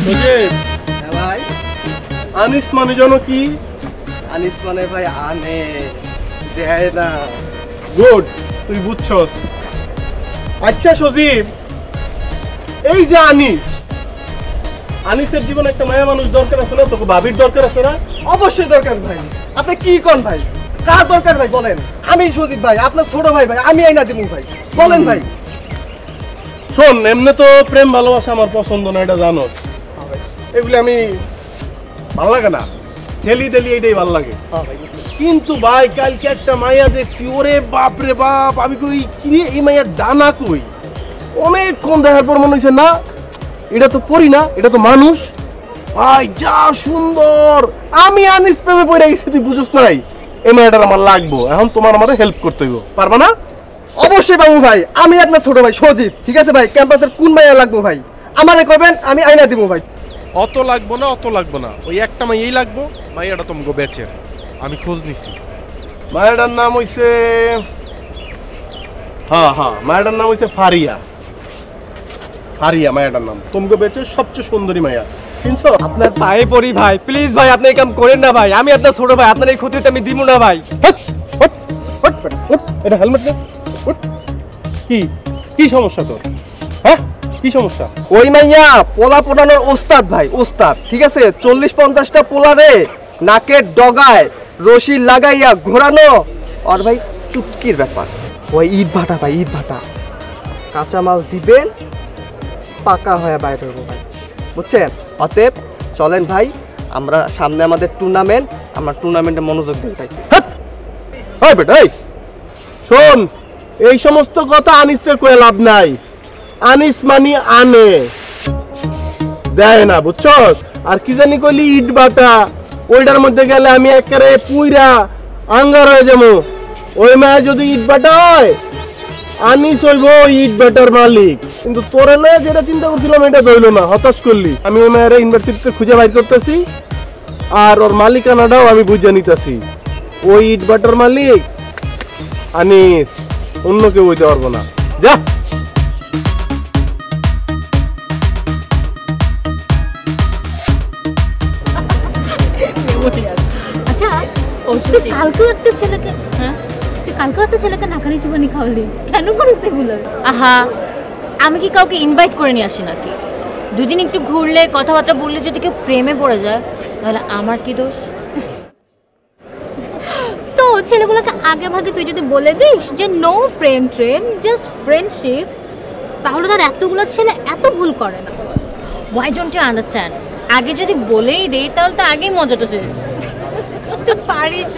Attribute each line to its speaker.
Speaker 1: সজীব,
Speaker 2: হ্যাঁ ভাই।
Speaker 1: আনিস মানে জানো কি?
Speaker 2: আনিস মানে ভাই আনে দেয় না।
Speaker 1: গুড, তুই বুঝছস। আচ্ছা সজীব, এই যে আনিস, আনিসের জীবনে একটা মায়া মানুষ দরকার আছে না? তোকে ভাবির দরকার আছে না?
Speaker 2: অবশ্যই দরকার ভাই। আপনি কি কোন ভাই? কার দরকার ভাই বলেন? আমি সুদীপ ভাই, আপনার ছোট ভাই ভাই, আমি আইনা দিমু ভাই। বলেন ভাই।
Speaker 1: শোন, এমনি তো প্রেম ভালোবাসা আমার পছন্দ না, এটা জানো। এগুলি আমি ভালো লাগে না, ঠেলি ঠেলি এটাই ভালো লাগে। কিন্তু ভাই কালকে একটা মাইয়া দেখছি, ওরে বাপ রে বাপ, আমি কই কিরে এই মাইয়ার ডানা কই? অনেকক্ষণ দেখার পর মনে হয়েছে না, এটা তো পরি না, এটা তো মানুষ। ভাই যা সুন্দর, আমি আনিস প্রেমে পড়ে গেছি, তুই বুঝছ নাই? এই মাইয়াটার আমার লাগবো, এখন তোমার আমার হেল্প করতে হইব, পারবা না?
Speaker 2: অবশ্যই বাবু ভাই, আমি আপনার ছোট ভাই সজীব, ঠিক আছে ভাই? ক্যাম্পাসের কোন মাইয়া লাগবো ভাই? আমারে কবেন, আমি আইনা দিমু ভাই।
Speaker 1: অত লাগবো না, অত লাগবো না, ওই একটা মাইয়াই লাগবো। মাইয়াটা তোমাকে বেচে, আমি খোঁজ নিছি। মায়ের নাম হইছে, হ্যাঁ হ্যাঁ, মায়ের নাম হইছে ফারিয়া। ফারিয়া মায়ের নাম, তোমাকে বেচে সবচেয়ে সুন্দরী মাইয়া, চিনছো?
Speaker 2: আপনার পায়ে পড়ি ভাই, প্লিজ ভাই, আপনি এই কাম করেন না ভাই। আমি আপনার ছোট ভাই, আপনার এই ক্ষতিতে আমি দিব না ভাই।
Speaker 1: এটা হেলমেট নে, কি কি সমস্যা তোর? হ্যাঁ, কি সমস্যা?
Speaker 2: ওই মাইয়া পোলা পোড়ানোর ওস্তাদ ভাই, ওস্তাদ, ঠিক আছে? 40-50টা পোলারে নাকের ডগায় রশি লাগাইয়া ঘোরানো, আর ভাই চুটকির ব্যাপার। ওই ইট ভাটা ভাই, ইট ভাটা। কাঁচামাল দিবেন, পাকা হয়ে বাইরে হবো ভাই, বুঝছেন? অতএব চলেন ভাই, আমরা সামনে আমাদের টুর্নামেন্ট, আমরা টুর্নামেন্টে মনোযোগ দিই ভাই।
Speaker 1: এই বেটা, এই শোন, এই সমস্ত কথা আনিসের কয়ে লাভ নাই। আনিস মানি আনে, দেয় না, বুঝছস? আর কি জানি কইলি ইট বাটা, ওইটার মধ্যে গেলে আমি একেবারে পুইরা আঙ্গার হয়ে যাবো। ওই মায় যদি ইট বাটা হয়, আনিস হইব ইট বাটার মালিক। কিন্তু তোরে না যেটা চিন্তা করছিলাম এটা ধইল না, হতাশ করলি। আমি ওই মায়ের ইউনিভার্সিটিতে খুঁজে বাইর করতেছি, আর ওর মালিকানাটাও আমি বুঝে নিতেছি। ওই ইট বাটার মালিক আনিস, অন্য কেউ হইতে পারবো না। যা।
Speaker 3: আচ্ছা, তুই কালকেও একটা ছেলেকে, হ্যাঁ তুই কালকেও একটা ছেলেকে নাকানি চুবানি খাওয়ালি, কেন করিস এগুলো?
Speaker 4: আহা, আমি কি কাউকে ইনভাইট করে নিয়ে আসি নাকি? দুদিন একটু ঘুরলে, কথাবার্তা বললে যদি কেউ প্রেমে পড়ে যায়, তাহলে আমার কি দোষ?
Speaker 3: তো ছেলেগুলোকে আগে ভাগে তুই যদি বলে দিস যে নো প্রেম ট্রেম, জাস্ট ফ্রেন্ডশিপ, তাহলে তার এতগুলো ছেলে এত ভুল করে না।
Speaker 4: Why don't you understand? আগে যদি বলেই দেই তাহলে তো আগেই মজাটা শেষ।
Speaker 3: তুই পারিস।